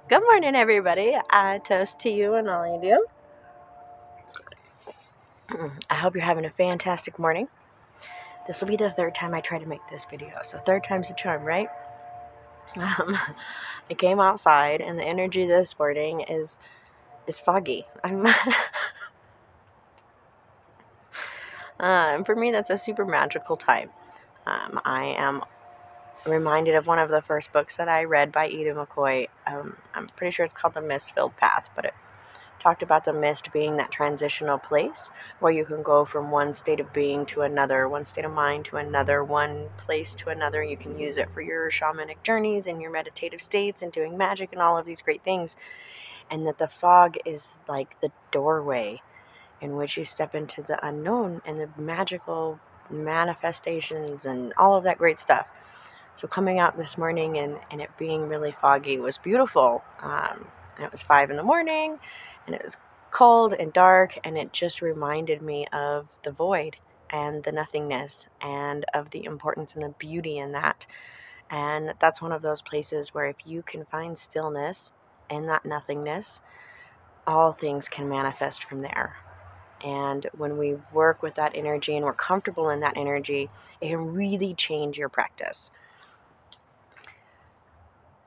Good morning, everybody. I toast to you and all you do. I hope you're having a fantastic morning. This will be the third time I try to make this video, so third time's a charm, right? I came outside, and the energy this morning is foggy. For me, that's a super magical time. I am reminded of one of the first books that I read by Ida McCoy. I'm pretty sure it's called The Mist-Filled Path, but it talked about the mist being that transitional place where you can go from one state of being to another, one state of mind to another, one place to another. You can use it for your shamanic journeys and your meditative states and doing magic and all of these great things. And that the fog is like the doorway in which you step into the unknown and the magical manifestations and all of that great stuff. So coming out this morning and it being really foggy was beautiful. And it was 5 a.m, and it was cold and dark, and it just reminded me of the void and the nothingness and of the importance and the beauty in that. And that's one of those places where if you can find stillness in that nothingness, all things can manifest from there. And when we work with that energy and we're comfortable in that energy, it can really change your practice.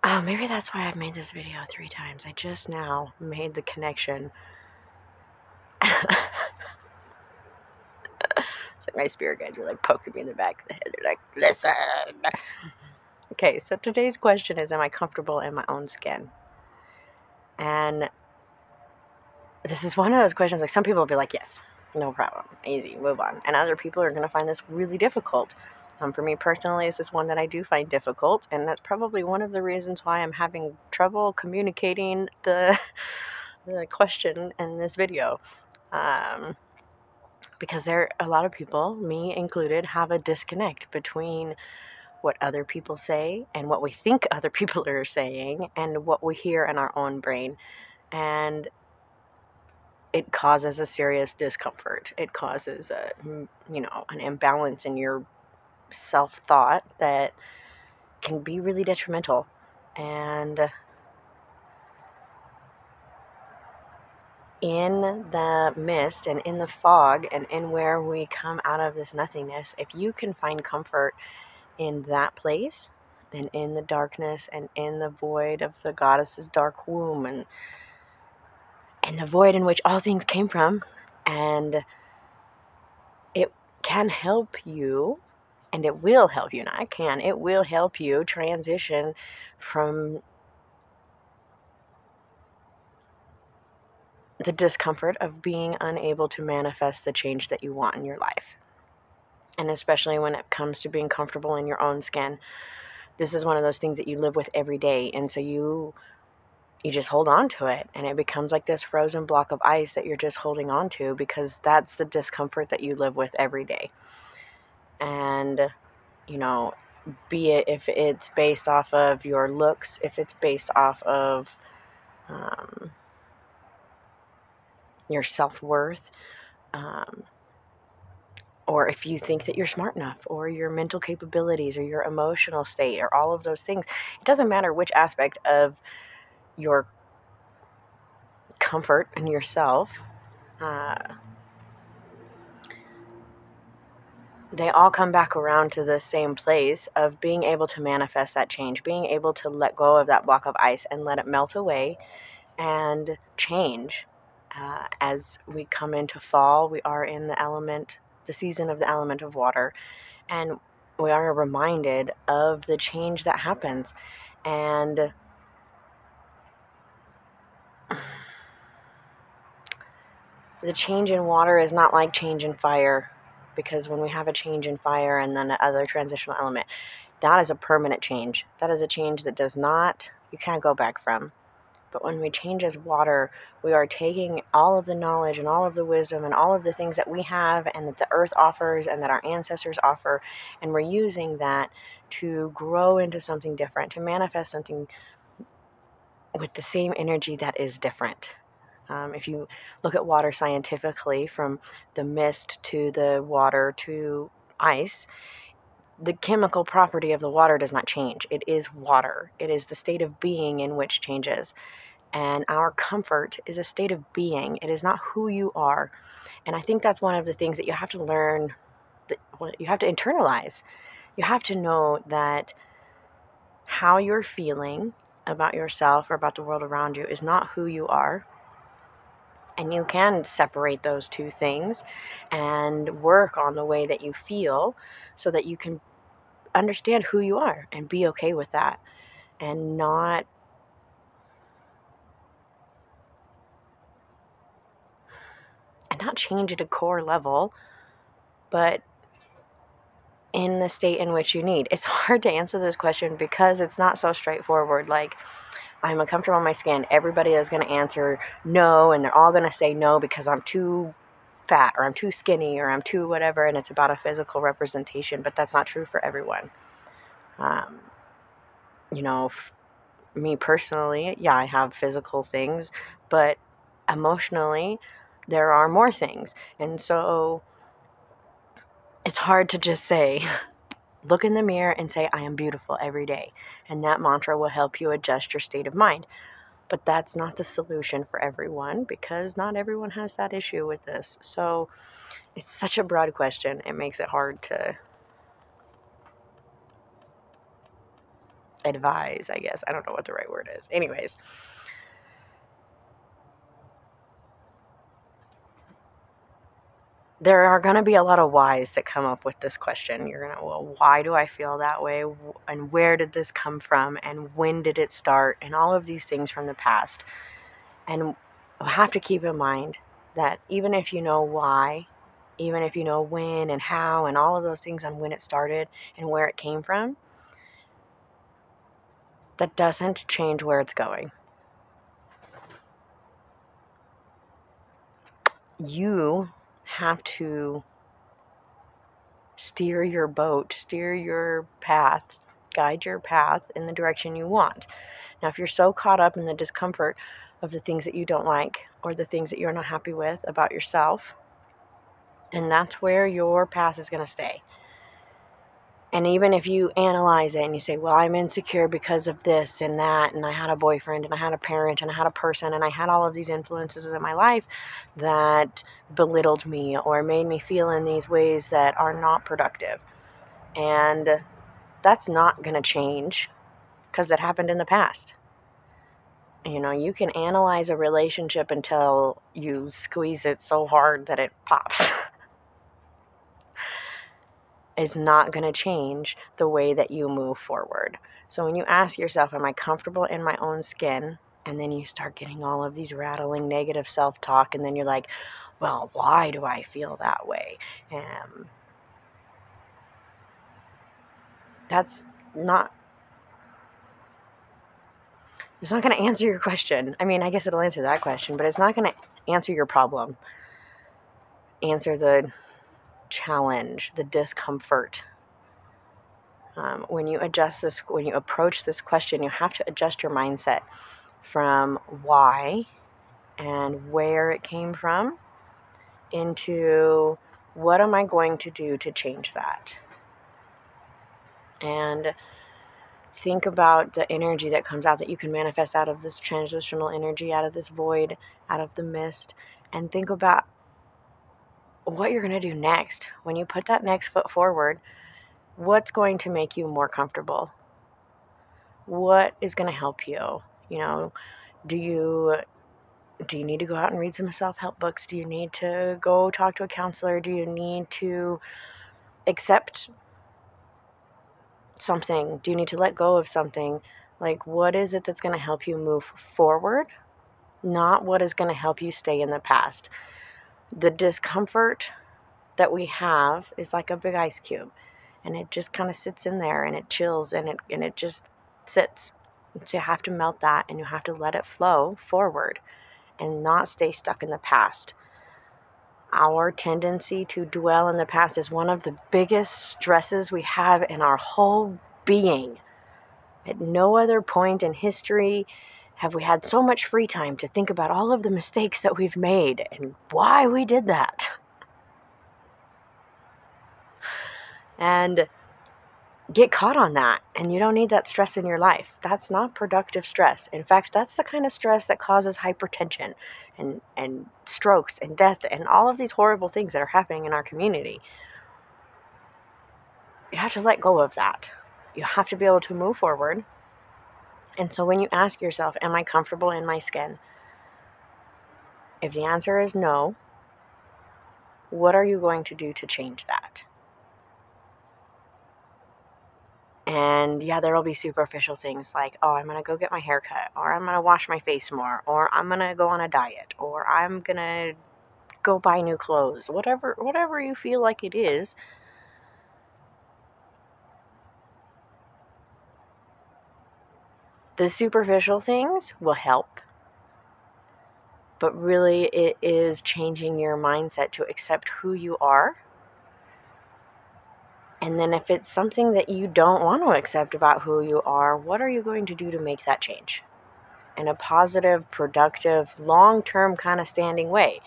Oh, maybe that's why I've made this video 3 times. I just now made the connection. It's like my spirit guides are like poking me in the back of the head. They're like, listen. Okay, so today's question is, am I comfortable in my own skin? And this is one of those questions, like some people will be like, yes, no problem, easy, move on. And other people are going to find this really difficult. For me personally, this is one that I do find difficult, and that's probably one of the reasons why I'm having trouble communicating the question in this video. Because a lot of people, me included, have a disconnect between what other people say and what we think other people are saying and what we hear in our own brain. And it causes a serious discomfort. It causes an imbalance in your self-thought that can be really detrimental. And in the mist and in the fog and in where we come out of this nothingness, if you can find comfort in that place and in the darkness and in the void of the goddess's dark womb and the void in which all things came from, and it can help you, and it will help you, it will help you transition from the discomfort of being unable to manifest the change that you want in your life. And especially when it comes to being comfortable in your own skin, this is one of those things that you live with every day. And so you just hold on to it, and it becomes like this frozen block of ice that you're just holding on to, because that's the discomfort that you live with every day. And, be it if it's based off of your looks, if it's based off of your self-worth, or if you think that you're smart enough, or your mental capabilities, or your emotional state, or all of those things. It doesn't matter which aspect of your comfort in yourself, they all come back around to the same place of being able to manifest that change, being able to let go of that block of ice and let it melt away and change. As we come into fall, we are in the season of the element of water, and we are reminded of the change that happens. And the change in water is not like change in fire, because when we have a change in fire and then another transitional element, that is a permanent change. That is a change that you can't go back from. But when we change as water, we are taking all of the knowledge and all of the wisdom and all of the things that we have and that the earth offers and that our ancestors offer, and we're using that to grow into something different, to manifest something with the same energy that is different. If you look at water scientifically, from the mist to the water to ice, the chemical property of the water does not change. It is water. It is the state of being in which changes. And our comfort is a state of being. It is not who you are. And I think that's one of the things that you have to learn, that you have to internalize. You have to know that how you're feeling about yourself or about the world around you is not who you are. And you can separate those two things and work on the way that you feel so that you can understand who you are and be okay with that, and not change at a core level, but in the state in which you need. It's hard to answer this question because it's not so straightforward. Like, I'm uncomfortable in my skin. Everybody is going to answer no, and they're all going to say no because I'm too fat or I'm too skinny or I'm too whatever, and it's about a physical representation, but that's not true for everyone. Me personally, yeah, I have physical things, but emotionally, there are more things. And so it's hard to just say, look in the mirror and say, I am beautiful every day. And that mantra will help you adjust your state of mind. But that's not the solution for everyone, because not everyone has that issue with this. So it's such a broad question. It makes it hard to advise, I guess. I don't know what the right word is. Anyways, there are going to be a lot of whys that come up with this question. You're going to, well, why do I feel that way? And where did this come from? And when did it start? And all of these things from the past. And you have to keep in mind that even if you know why, even if you know when and how and all of those things on when it started and where it came from, that doesn't change where it's going. You have to steer your boat, steer your path, guide your path in the direction you want. Now, if you're so caught up in the discomfort of the things that you don't like or the things that you're not happy with about yourself, then that's where your path is going to stay. And even if you analyze it and you say, well, I'm insecure because of this and that, and I had a boyfriend and I had a parent and I had a person and I had all of these influences in my life that belittled me or made me feel in these ways that are not productive. And that's not going to change because it happened in the past. You can analyze a relationship until you squeeze it so hard that it pops. Is not going to change the way that you move forward. So when you ask yourself, am I comfortable in my own skin? And then you start getting all of these rattling negative self-talk, and then you're like, well, why do I feel that way? That's not, it's not going to answer your question. I mean, I guess it'll answer that question, but it's not going to answer your problem. Answer the challenge, the discomfort. When you approach this question, you have to adjust your mindset from why and where it came from into what am I going to do to change that? And think about the energy that comes out that you can manifest out of this transitional energy, out of this void, out of the mist, and think about what you're going to do next. When you put that next foot forward, what's going to make you more comfortable? What is going to help you? Do you need to go out and read some self-help books? Do you need to go talk to a counselor? Do you need to accept something? Do you need to let go of something? Like, what is it that's going to help you move forward? Not what is going to help you stay in the past. The discomfort that we have is like a big ice cube, and it just kind of sits in there and it chills and it just sits. So you have to melt that and you have to let it flow forward and not stay stuck in the past. Our tendency to dwell in the past is one of the biggest stresses we have in our whole being. At no other point in history have we had so much free time to think about all of the mistakes that we've made and why we did that. And get caught on that, and you don't need that stress in your life. That's not productive stress. In fact, that's the kind of stress that causes hypertension and strokes and death and all of these horrible things that are happening in our community. You have to let go of that. You have to be able to move forward. And so when you ask yourself, am I comfortable in my skin? If the answer is no, what are you going to do to change that? And yeah, there will be superficial things like, oh, I'm going to go get my hair cut, or I'm going to wash my face more, or I'm going to go on a diet, or I'm going to go buy new clothes. Whatever you feel like it is. The superficial things will help. But really, it is changing your mindset to accept who you are. And then if it's something that you don't want to accept about who you are, what are you going to do to make that change? In a positive, productive, long-term kind of standing way.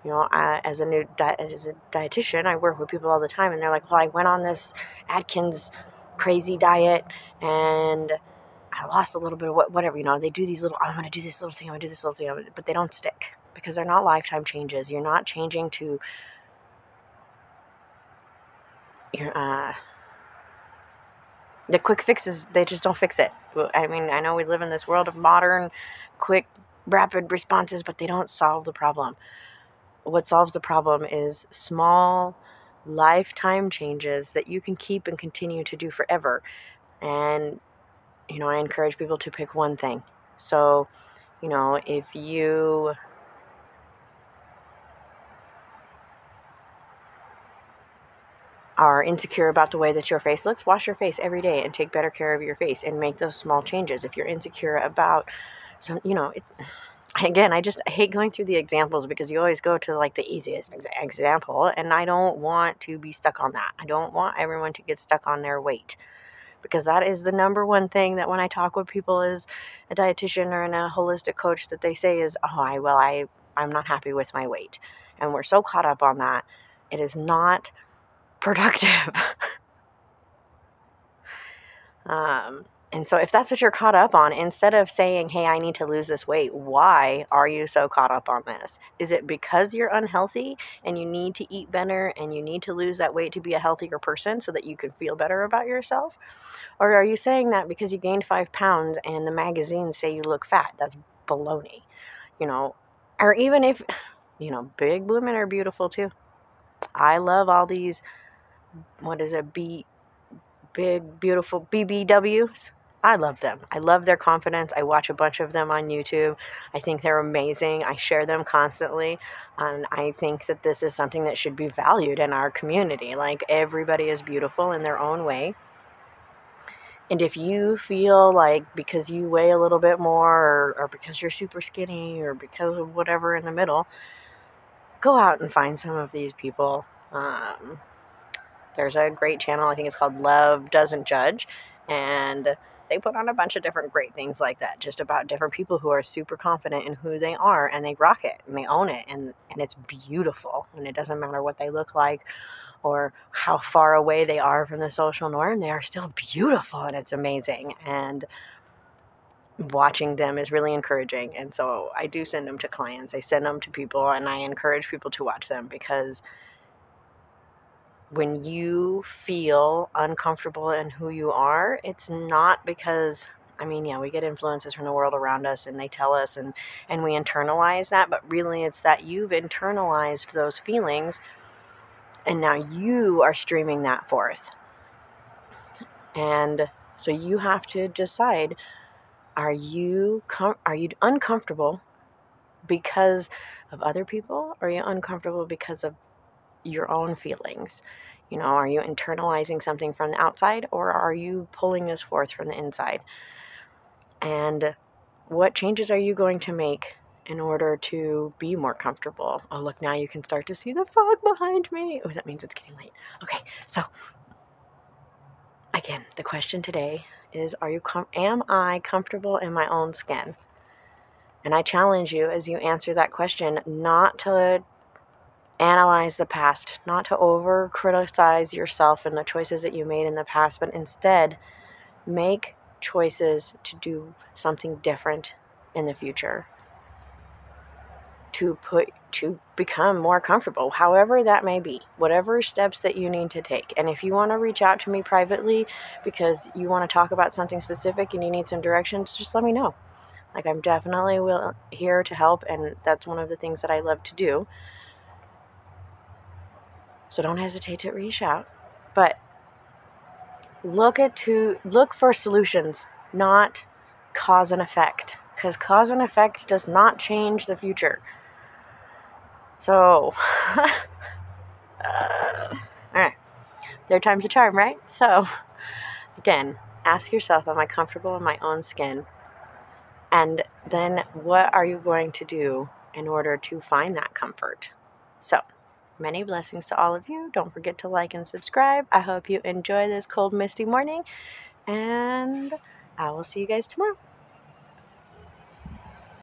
You know, as a dietitian, I work with people all the time, and they're like, well, I went on this Atkins crazy diet, and I lost a little bit of whatever, you know, they do these little, I'm going to do this little thing, I'm going to do this little thing, but they don't stick because they're not lifetime changes. You're not changing to the quick fixes. They just don't fix it. I mean, I know we live in this world of modern, quick, rapid responses, but they don't solve the problem. What solves the problem is small, lifetime changes that you can keep and continue to do forever. And, you know, I encourage people to pick one thing. So, you know, if you are insecure about the way that your face looks, wash your face every day and take better care of your face and make those small changes. If you're insecure about some, you know, again, I hate going through the examples because you always go to like the easiest example, and I don't want to be stuck on that. I don't want everyone to get stuck on their weight, because that is the number one thing that when I talk with people as a dietitian or a holistic coach that they say is, oh, I'm not happy with my weight. And we're so caught up on that. It is not productive. And so if that's what you're caught up on, instead of saying, hey, I need to lose this weight, why are you so caught up on this? Is it because you're unhealthy and you need to eat better and you need to lose that weight to be a healthier person so that you can feel better about yourself? Or are you saying that because you gained 5 pounds and the magazines say you look fat? That's baloney, you know. Or even if, you know, big women are beautiful too. I love all these, big, beautiful BBWs. I love them. I love their confidence. I watch a bunch of them on YouTube. I think they're amazing. I share them constantly. And I think that this is something that should be valued in our community. Like, everybody is beautiful in their own way. And if you feel like because you weigh a little bit more, or because you're super skinny, or because of whatever in the middle, go out and find some of these people. There's a great channel, I think it's called Love Doesn't Judge, and they put on a bunch of different great things like that, just about different people who are super confident in who they are, and they rock it, and they own it, and it's beautiful, and it doesn't matter what they look like or how far away they are from the social norm. They are still beautiful, and it's amazing, and watching them is really encouraging. And so I do send them to clients, I send them to people, and I encourage people to watch them, because when you feel uncomfortable in who you are, it's not because, I mean, yeah, we get influences from the world around us and they tell us, and we internalize that, but really it's that you've internalized those feelings and now you are streaming that forth. And so you have to decide, are you uncomfortable because of other people, or are you uncomfortable because of your own feelings? You know, are you internalizing something from the outside, or are you pulling this forth from the inside? And what changes are you going to make in order to be more comfortable? Oh, look, now you can start to see the fog behind me. Oh, that means it's getting late. Okay, so again, the question today is, am I comfortable in my own skin? And I challenge you, as you answer that question, not to analyze the past, not to over criticize yourself and the choices that you made in the past, but instead make choices to do something different in the future, to become more comfortable, however that may be, whatever steps that you need to take. And if you want to reach out to me privately because you want to talk about something specific and you need some directions, just let me know. Like, I'm definitely here to help, and that's one of the things that I love to do. So don't hesitate to reach out. But look for solutions, not cause and effect, because cause and effect does not change the future. So, all right, third time's a charm, right? So, again, ask yourself, am I comfortable in my own skin? And then what are you going to do in order to find that comfort? So, many blessings to all of you. Don't forget to like and subscribe. I hope you enjoy this cold, misty morning, and I will see you guys tomorrow.